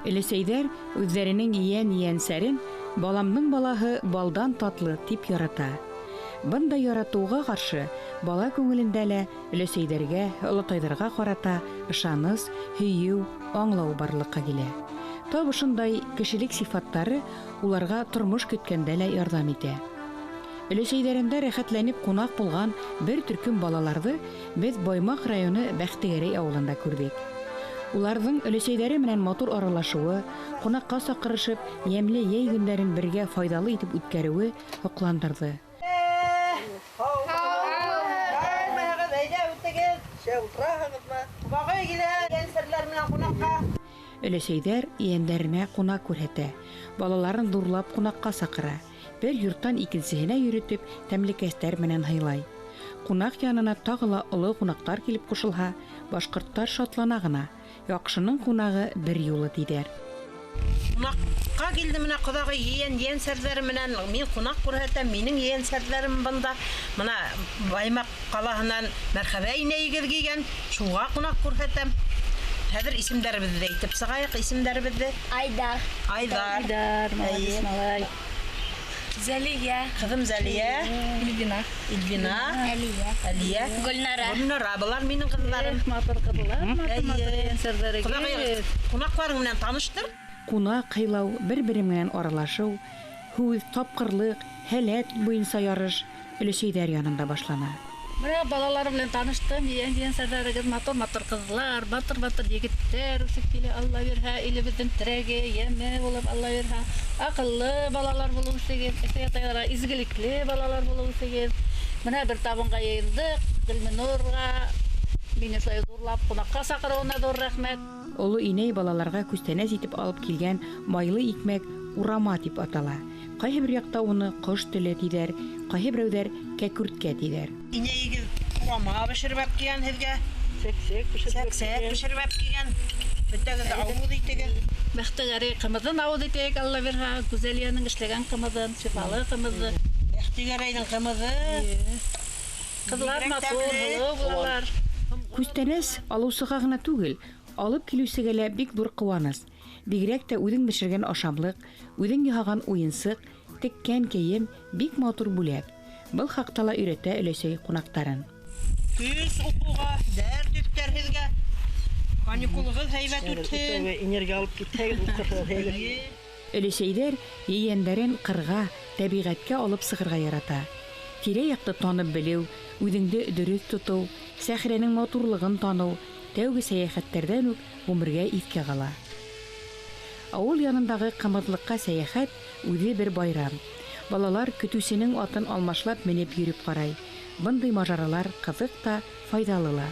Өләсәйҙәр үҙҙәренең ейән-ейәнсәрен «Баламның балаһы балдан татлы» тип ярата. Бындай яратыуға ҡаршы бала күңелендә лә өләсәйҙәргә, олатайҙарға ҡарата ышаныс, һөйөү, аңлау барлыҡҡа килә. Тап ошондай кешелек сифаттары уларға тормош көткәндә лә ярҙам итә. Өләсәйҙәрендә рәхәтләнеп ҡунаҡ булған бер төркөм балаларҙы беҙ Баймаҡ районы Бәхтегәрәй ауылында күрҙек. Уларҙың өләсәйҙәре менән матур аралашыуы, ҡунаҡҡа саҡырышып, йәмле йәй көндәрен бергә файҙалы итеп үткәреүе һоҡландырҙы. Өләсәйҙәр ейәндәренә ҡунаҡ күрһәтә, балаларын ҙурлап ҡунаҡҡа саҡыра, бер йорттан икенсеһенә йөрөтөп, тәмлекәстәр менән һыйлай. Ҡунаҡ янына тағы ла оло ҡунаҡтар килеп ҡушылһа, башҡорттар шатлана ғына. Яҡшының ҡунағы бер юлы тиҙәр. Ҡунаҡҡа килде менә ҡоҙағый ейән-ейәнсәрҙәре менән мин ҡунаҡ күрһәтәм, минең ейәнсәрҙәрем бында. Мына Баймаҡ ҡалаһынан мәрхәбә инәйегеҙ килгән, шуға ҡунаҡ күрһәтәм. Хәҙер исемдәребеҙҙе әйтеп сығайыҡ, исемдәребеҙҙе. Айдар. Айдар, молодец, малай. Зәлиә. Ҡыҙым Зәлиә. Илбина. Әлиә. Гөлнара. Былар минең ҡыҙҙарым. Матур ҡыҙлар, матур ейәнсәрҙәре. Ҡунаҡларың менән таныштыр. Ҡунаҡ һыйлау, бер-бере менән аралашыу, һүҙ, тапҡырлыҡ, һәләт буйынса ярыш өләсәйҙәр янында башлана. Менә балаларым менән таныштым, ейәнсәрҙәрегеҙ матур ҡыҙлар, батыр егеттәр үсеп килә, Алла бирһә, илебеҙҙең терәге, йәме булып, Алла бирһә, аҡыллы балалар булыусығыҙ, изгелекле балалар булыусығыҙ. Менә бер табынға йыйылдыҡ, Гөлминурға, мине шулай ҙурлап, ҡунаҡҡа саҡырыуына ҙур рәхмәт. Оло инәй балаларға күстәнәс итеп алып килгән майлы икмәк урама тип атала. Ҡайһы бер яҡта уны ҡош теле тиҙәр, ҡайһы берәүҙәр кәкүрткә тиҙәр. Инәйегеҙ урама бешереп килгән һеҙгә. Сәксәк бешереп килгән. Бөтәгеҙ ауыҙ итегеҙ. Бәхтегәрәй ҡымыҙын ауыҙ итәйек, Алла бирһә, Гүзәлиәнең эшләгән ҡымыҙын, шифалы ҡымыҙы. Бәхтегәрәйҙең ҡымыҙы. Ҡыҙлар матур, һылыу булалар. Күстәнәс алыусыға ғына түгел, алып килеүсегә лә бик ҙур ҡыуаныс. Бигерәк тә үҙең бешергән ашамлык, үҙең яһаған уйынсыҡ, теккән кейем бик матур бүләк. Был хаҡта ла өйрәтә өләсәй ҡунаҡтарын. Көс уҡыуға, дәрт өҫтәр һеҙгә. Каникулығыҙ һәйбәт үтһен. Инергә алып китһәгеҙ. Өләсәйҙәр ейәндәрен ҡырға, тәбиғәткә алып сығырға ярата. Тирә-яҡты танып белеү, үҙеңде дөрөҫ тотоу, Сәхрәнең матурлығын таныу, тәүге сәйәхәттәрҙән үк ғүмергә иҫкә ҡала. Ауыл янындағы ҡымыҙлыҡҡа сәйәхәт үҙе бер байрам. Балалар көтөүсенең атын алмашлап менеп йөрөп ҡарай. Бындай мажаралар ҡыҙыҡ та, файҙалы ла.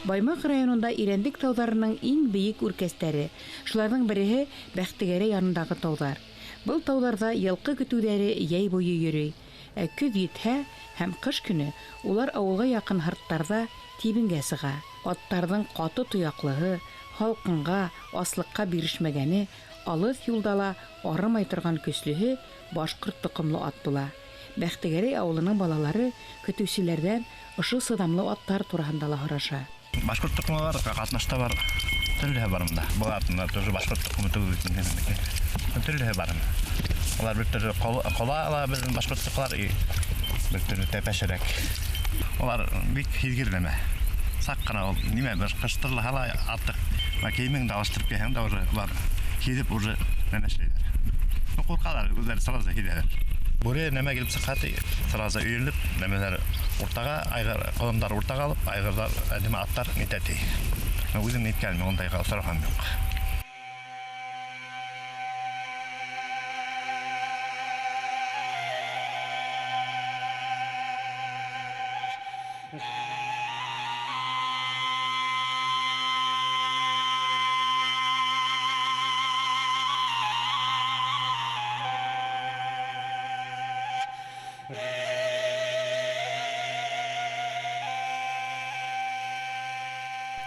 Баймаҡ районында Ирәндек тауҙарының иң бейек үркәстәре. Шуларҙың береһе Бәхтегәрәй янындағы тауҙар. Был тауҙарҙа йылҡы көтөүҙәре йәй буйы йөрөй. Көҙ етһә һәм ҡыш көнө улар ауылға яҡын һырттарҙа тибенгә сыға. Аттарҙың ҡаты тояҡлыһы, һалҡынға, аслыҡҡа бирешмәгәне, алыҫ юлда ла арымай торған көслөһө башҡорт тоҡомло ат була. Бәхтегәрәй ауылының балалары көтөүселәрҙән ошо сыҙамлы аттар тураһында ла һораша. Башҡорт тоҡомы бар, ҡатнашта бар, төрлөһө бар мында. Был артында тоже башҡорт тоҡомы түгел. Төрлөһө бар. Улар бер төрлө ҡола ала, бер башҡорт тоҡалар, бер төрлө тәпәшерәк. Улар бик һиҙгерләмә. Саҡ ҡына ул, нимә, бер ҡыштырылһа ла артыҡ. Кейемеңде алыштырып килһәң дә уже улар һиҙеп уже нәмә эшләйҙәр. Ҡурҡалар, үҙҙәре сразу һиҙәләр. Бүре нәмә килеп сыҡһа, сразу өйөлөп, нәмәләр уртаға, ҡолондар уртаға алып, айғырҙар, әдеме аттар нитәти. Үҙем ниткәнмен, ондайға осрағам юҡ.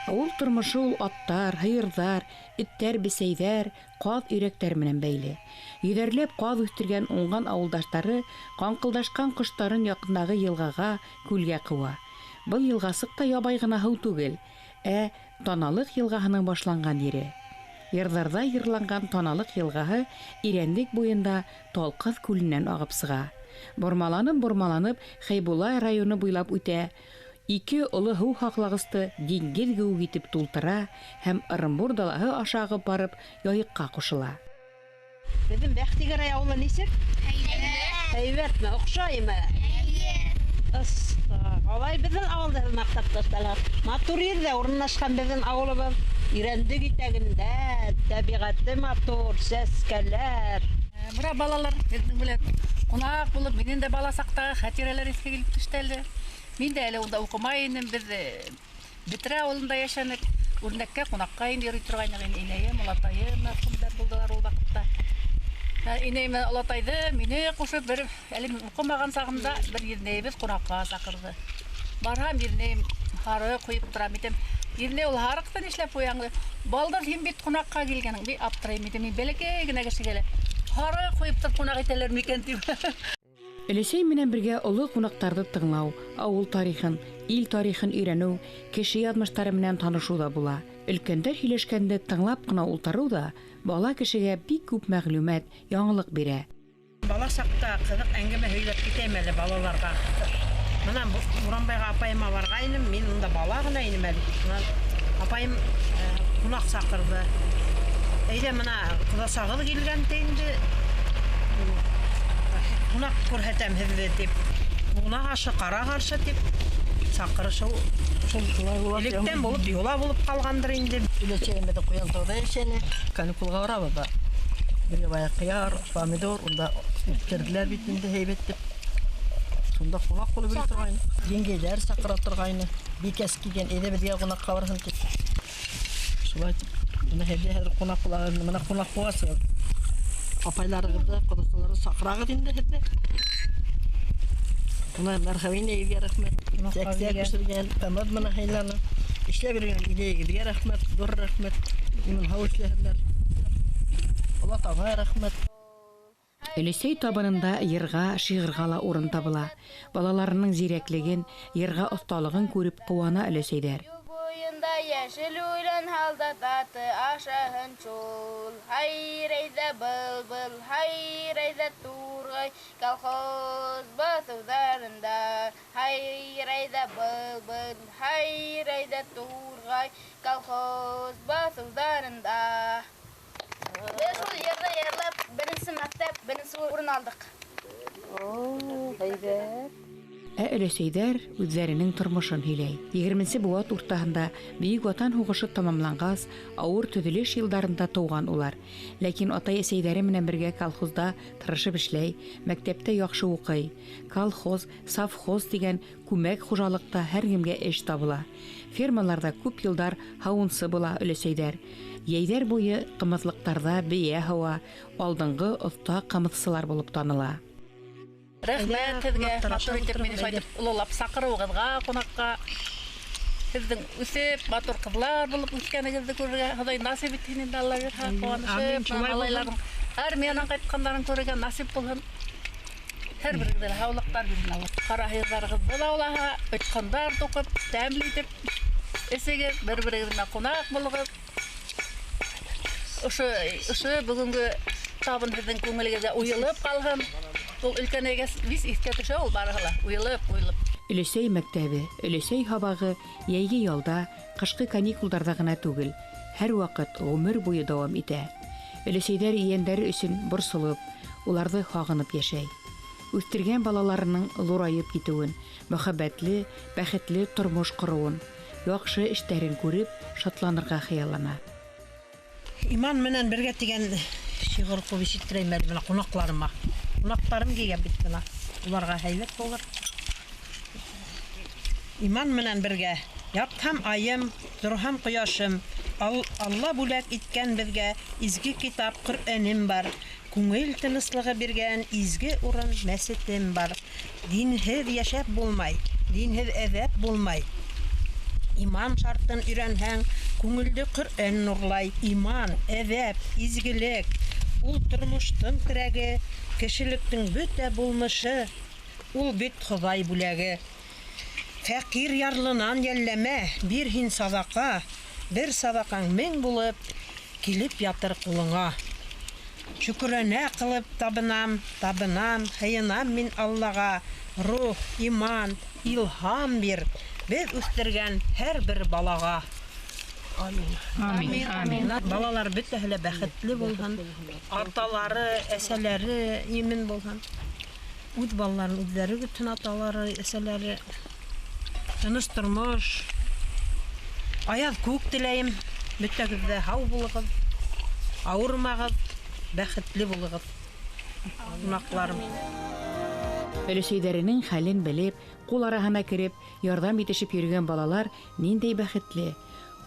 Авыл тормышы ул аттар, һыйырҙар, эттәр, бесәйҙәр, ҡаҙ өйрәктәр менән бәйле. Йөҙәрләп ҡаҙ үҫтергән уңған ауылдаштары ҡаңҡылдашҡан ҡоштарын яҡындағы йылғаға, күлгә ҡыуа. Был йылғасыҡ та ябай ғына һыу түгел, Таналыҡ йылғаһының башланған ере. Йырҙарҙа йырланған Таналыҡ йылғаһы Ирәндек буйында Талҡыҙ күленән ағып сыға. Бормаланып, Хәйбулла районы буйлап үтә. 2 оло һыу һаҡлағысты диңгеҙ кеүек итеп тултыра һәм Ырымбур далаһы аша ағып барып Яйыҡҡа ҡушыла. Беҙҙең Бәхтигәрәй ауылы нисек? Һәйбәтме, оҡшаймы? Алай беҙҙең ауылды маҡтап ташлар. Матур ерҙә урынлашҡан беҙҙең ауылыбыҙ. Ирәндек итәгендә, тәбиғәте матур, сәскәләр. Бына балалар беҙҙең белән ҡунаҡ булып, минең дә бала саҡтағы хәтирәләр иҫкә килеп төштө әле. Мин дә әле унда уҡымай инем, беҙ Бетрә ауылында йәшәнек. Үрнәккә ҡунаҡҡа инде йөрөй торғайныҡ. Инәйем, олатайым мәрхүмдәр булдылар ул ваҡытта. Инәйем олатайҙы мине ҡушып бер әле уҡымаған сағымда бер Ирнәйебеҙ ҡунаҡҡа саҡырҙы. Барһам, Ирнәйем һарыҡ ҡуйып тора. Ирнәй ул һарыҡты нишләп ҡуяңды? Балдар, һин бит ҡунаҡҡа килгәнең. Бик аптырайым. Мин бәләкәй генә кешегә лә һарыҡ ҡуйып тор ҡунаҡ итәләр микән тип. Өләсәй менән бергә оло ҡунаҡтарҙы тыңлау, ауыл тарихын, ил тарихын өйрәнеү, кеше яҙмыштары менән танышыу да була. Өлкәндәр һөйләшкәнде тыңлап ҡына ултырыу да бала кешегә бик күп мәғлүмәт, яңылык бирә. Бала саҡта ҡыҙыҡ әңгәмә һөйләп китәйем әле балаларға. Мына Буранбайға апайыма барғайным, мин унда бала ғына инем әле. Апайым ҡунаҡ саҡырҙы. Әйҙә, мына ҡоҙасағыҙ килгән инде. Ҡунаҡ күрһәтәм һеҙҙе тип. Ҡунаҡ ашы, ҡара ҡаршы тип саҡырышыу. Электән булып, юла булып ҡалғандыр инде. Өләсәйемеҙҙе Ҡуянтауҙа йәшәне. Каникулға барабыҙ да. Бергә бая ҡыяр, помидор, унда үткәрҙеләр бит инде һәйбәт тип. Шунда ҡунаҡ булып йөрөй торғайны. Еңгәйҙәр саҡыра торғайны. Бикәс килгән, әйҙә беҙгә ҡунаҡҡа барһын тип. Шулай тип. Мына һеҙҙе ҡунаҡ булағыҙ, мына ҡунаҡ буласығыҙ. Апайларығыҙҙы, ҡоҙасаларҙы саҡырағыҙ инде һеҙҙе. Мына мәрхәбә инәйегеҙгә рәхмәт. Сәксәк бешергән, тамаҙ мына һайланы. Эшләп биргән инәйегеҙгә рәхмәт, ҙур рәхмәт. Иман-һау эшләһендәр. Олатаға рәхмәт. Өләсәй табынында йырға, шиғырға ла урын табыла. Балаларының зирәклеген, йырға оҫталығын күреп ҡыуана өләсәйҙәр. Буйында йәшел үлән һалдататы ашаһын шул. Һайрайҙа был, һайрайҙа турғай, колхоз баҫыуҙарында. Һайрайҙа был, һайрайҙа турғай, колхоз баҫыуҙарында. Беҙ шул йырҙы йырлап, беренсе мәктәп, беренсе урын алдыҡ. Һәйбәт. Өләсәйҙәр үҙҙәренең тормошон һөйләй. 20-нсе быуат уртаһында Бейек Ватан һуғышы тамамланғас, ауыр төҙөлөш йылдарында тыуған улар. Ләкин атай-әсәйҙәре менән бергә колхозда тырышып эшләй, мәктәптә яҡшы уҡый. Колхоз, совхоз дигән күмәк хужалыҡта һәр кемгә эш табыла. Фермаларда күп йылдар һауынсы була өләсәйҙәр. Йәйҙәр буйы ҡымыҙлыҡтарҙа бейә һауа, алдынғы оҫта ҡымыҙсылар булып таныла. Рәхмәт һеҙгә, матур итеп мине шайтып ололап саҡырыуығыҙға, ҡунаҡҡа. Һеҙҙең үҫеп, матур ҡыҙлар булып үҫкәнегеҙҙе күрергә Хоҙай насип итһен инде, Алла бирһә, ҡыуанышып, малайҙарың армиянан ҡайтҡандарын күрергә насип булһын. Һәр берегеҙҙә лә һаулыҡтар бирһен Алла. Ҡара һыйырҙарығыҙ була улаһа, ойотҡандар туҡып, тәмле итеп эсегеҙ, бер-берегеҙ менән ҡунаҡ булығыҙ. Ошо бөгөнгө табын һеҙҙең күңелегеҙгә уйылып ҡалһын. Ул өлкәнәйгә вис иҫкә төшә ул барыһы ла, уйылып. Өләсәй мәктәбе, өләсәй һабағы йәйге ялда, ҡышҡы каникулдарҙа ғына түгел, һәр ваҡыт ғүмер буйы дауам итә. Өләсәйҙәр ейәндәре өсөн борсолоп, уларҙы һағынып йәшәй. Үҫтергән балаларының ҙурайып китеүен, мөхәббәтле, бәхетле тормош ҡороуын, яҡшы эштәрен күреп, шатланырға хыяллана. Иман менән бергә тигән шиғыр ҡуп ишеттерәйем әле бына ҡунаҡларыма. Ҡунаҡтарым килгән бит бына. Уларға һәйбәт булыр. Иман менән бергә ятһам айым, торһам ҡояшым. Алла бүләк иткән беҙгә изге китап Ҡөрьәнем бар. Күңел тыныслығы биргән изге урын мәсетем бар. Динһеҙ йәшәп булмай, динһеҙ әҙәп булмай. Иман шартын өйрәнһәң, күңелде Коръән нурлай. Иман, әдәп, изгелек, ул тормыштың терәге, кешелектең бөтә булмышы, ул бит Ходай бүләге. Фәкир ярлынан йәлләмә, бир һин садака, бер садакаң 1000 булып, килеп ятыр кулыңа. Шөкранә кылып табынам, һыйынам мин Аллага, рух, иман, илһам бир, без үстергән һәр бер балага. Амин. Балалар бөтәһе лә бәхетле булһын, аталары, әсәләре имин булһын. Үз балаларын үзләре көтен аталары, әсәләре. Тыныч тормыш. Аяз күк теләйем. Бөтәгез дә һау булыгыз, авырмагыз, бәхетле булыгыз. Кунакларым. Өлөшәйҙәренең хәлен белеп, ҡул араһына кереп, ярҙам итешеп йөрөгән балалар ниндәй бәхетле.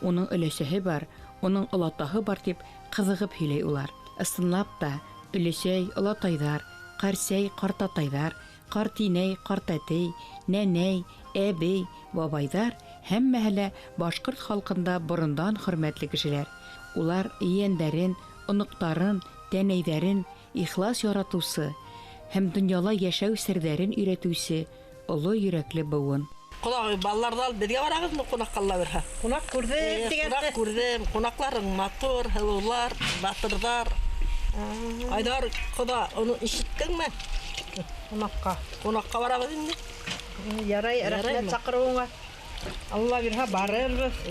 Уның өләсәһе бар, уның олатаһы бар тип ҡыҙығып һөйләй улар. Ысынлап та, өләсәй, олатайҙар, ҡарсәй, ҡартатайҙар, ҡартинәй, ҡартәтей, нәнәй, әбей, бабайҙар һәммәһе лә башҡорт халҡында борондан хөрмәтле кешеләр. Улар ейәндәрен, оноҡтарын, тәнәйҙәрен ихлас яратыусы һәм донъяла йәшәү серҙәрен өйрәтеүсе оло йөрәкле быуын. Құлағы балалардан беҙгә барағыҙмы ҡунаҡҡа берһә? Ҡунаҡ күрҙек дигән. Ҡунаҡ күрҙем. Ҡунаҡларың матур, һылыулар, батырҙар. Айдар ҡоҙа, уны ишеттеңме? Ҡунаҡҡа. Ҡунаҡҡа барабыҙ инде. Ярай, Яраймы? рәхмәт саҡырыуыңа. Алла бирһә барырбыҙ.